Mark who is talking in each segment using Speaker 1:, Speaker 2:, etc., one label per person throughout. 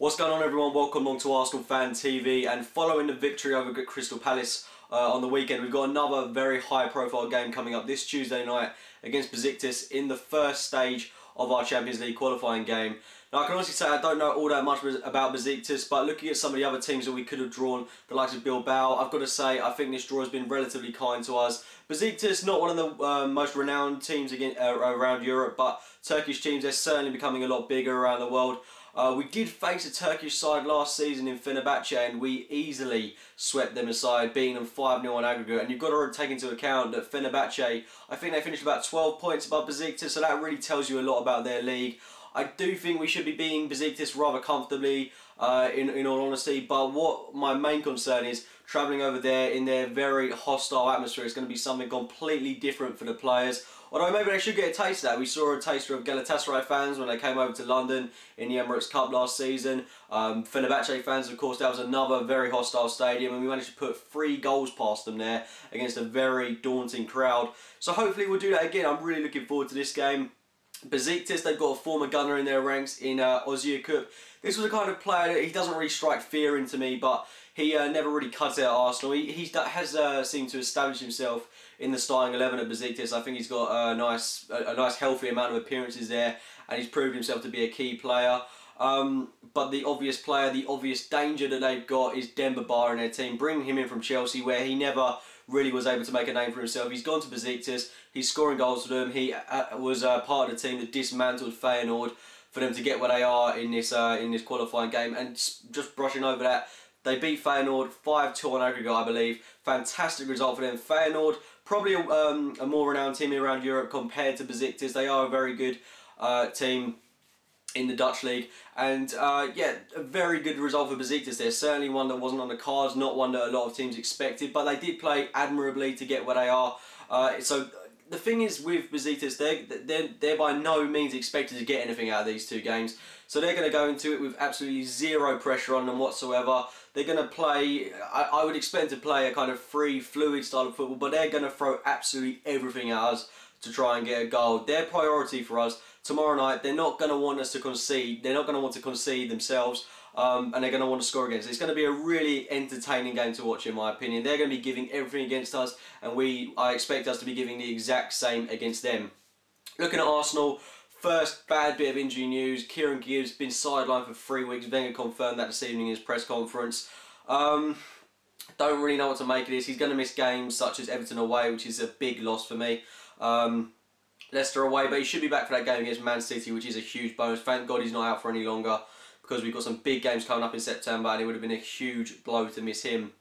Speaker 1: What's going on, everyone? Welcome along to Arsenal Fan TV. And following the victory over Crystal Palace on the weekend, we've got another very high profile game coming up this Tuesday night against Besiktas in the first stage of our Champions League qualifying game. Now, I can honestly say I don't know all that much about Besiktas, but looking at some of the other teams that we could have drawn, the likes of Bilbao, I've got to say I think this draw has been relatively kind to us. Besiktas, not one of the most renowned teams around Europe, but Turkish teams, they're certainly becoming a lot bigger around the world. We did face a Turkish side last season in Fenerbahce, and we easily swept them aside, beating them 5-0 on aggregate. And you've got to take into account that Fenerbahce, I think they finished about 12 points above Besiktas, so that really tells you a lot about their league. I do think we should be beating Besiktas rather comfortably, in all honesty, but what my main concern is, travelling over there in their very hostile atmosphere is going to be something completely different for the players. Although maybe they should get a taste of that. We saw a taster of Galatasaray fans when they came over to London in the Emirates Cup last season. Fenerbahce fans, of course, that was another very hostile stadium, and we managed to put 3 goals past them there against a very daunting crowd. So hopefully we'll do that again. I'm really looking forward to this game. Besiktas, they've got a former gunner in their ranks in Özyakup. This was a kind of player that he doesn't really strike fear into me, but he never really cuts out Arsenal. He has seemed to establish himself in the starting 11 at Besiktas. I think he's got a nice healthy amount of appearances there, and he's proved himself to be a key player. But the obvious player, the obvious danger that they've got is Demba Ba in their team. Bringing him in from Chelsea, where he never really was able to make a name for himself. He's gone to Besiktas, he's scoring goals for them. He was part of the team that dismantled Feyenoord for them to get where they are in this qualifying game. And just brushing over that, they beat Feyenoord 5-2 on aggregate, I believe. Fantastic result for them. Feyenoord, probably a more renowned team around Europe compared to Besiktas. They are a very good team in the Dutch league, and yeah, a very good result for Besiktas there. Certainly one that wasn't on the cards, not one that a lot of teams expected, but they did play admirably to get where they are. So the thing is with Besiktas, they're by no means expected to get anything out of these 2 games. So they're going to go into it with absolutely zero pressure on them whatsoever. They're going to play, I would expect to play a kind of free, fluid style of football, but they're going to throw absolutely everything at us to try and get a goal. Their priority for us tomorrow night, they're not going to want us to concede. They're not going to want to concede themselves, and they're going to want to score against us. It's going to be a really entertaining game to watch, in my opinion. They're going to be giving everything against us, and I expect us to be giving the exact same against them. Looking at Arsenal, first bad bit of injury news. Kieran Gibbs been sidelined for 3 weeks. Wenger confirmed that this evening in his press conference. Don't really know what to make of this. He's going to miss games such as Everton away, which is a big loss for me. Leicester away, but he should be back for that game against Man City, which is a huge bonus. Thank God he's not out for any longer, because we've got some big games coming up in September, and it would have been a huge blow to miss him.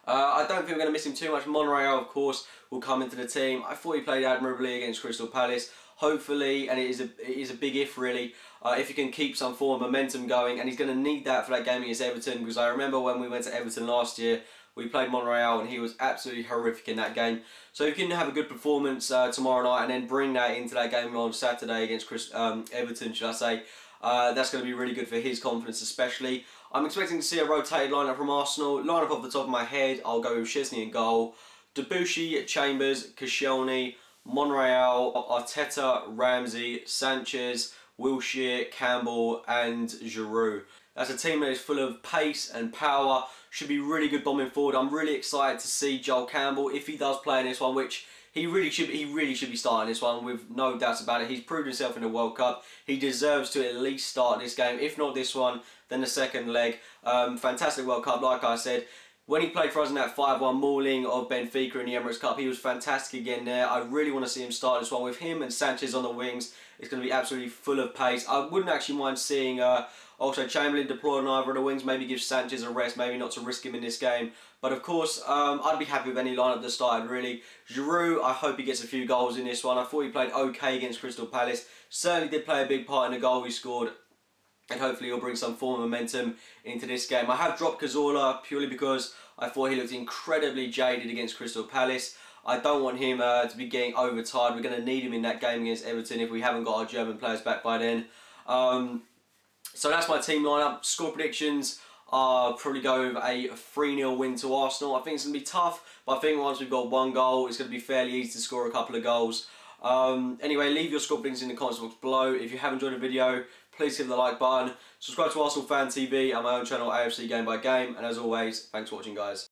Speaker 1: I don't think we're going to miss him too much. Monreal, of course, will come into the team. I thought he played admirably against Crystal Palace. Hopefully, and it is a big if really, if he can keep some form of momentum going, and he's going to need that for that game against Everton, because I remember when we went to Everton last year, we played Monreal and he was absolutely horrific in that game. So if you can have a good performance tomorrow night and then bring that into that game on Saturday against Everton, should I say, that's going to be really good for his confidence especially. I'm expecting to see a rotated lineup from Arsenal. Lineup off the top of my head, I'll go with Szczesny in goal, Debuchy, Chambers, Koscielny, Monreal, Arteta, Ramsey, Sanchez, Wilshere, Campbell and Giroud. That's a team that is full of pace and power. Should be really good bombing forward. I'm really excited to see Joel Campbell, if he does play in this one, which he really should be starting this one with no doubts about it. He's proved himself in the World Cup. He deserves to at least start this game. If not this one, then the second leg. Fantastic World Cup, like I said. When he played for us in that 5-1 mauling of Benfica in the Emirates Cup, he was fantastic again there. I really want to see him start this one with him and Sanchez on the wings. It's going to be absolutely full of pace. I wouldn't actually mind seeing also Chamberlain deploy on either of the wings, maybe give Sanchez a rest, maybe not to risk him in this game. But of course, I'd be happy with any lineup that started really. Giroud, I hope he gets a few goals in this one. I thought he played okay against Crystal Palace. Certainly did play a big part in the goal he scored, and hopefully he'll bring some form of momentum into this game. I have dropped Cazorla purely because I thought he looked incredibly jaded against Crystal Palace. I don't want him to be getting overtired. We're going to need him in that game against Everton if we haven't got our German players back by then. So that's my team lineup. Score predictions are probably go with a 3-0 win to Arsenal. I think it's going to be tough, but I think once we've got 1 goal, it's going to be fairly easy to score a couple of goals. Anyway, leave your score predictions in the comments box below. If you have enjoyed the video, please hit the like button. Subscribe to Arsenal Fan TV and my own channel, AFC Game by Game. And as always, thanks for watching, guys.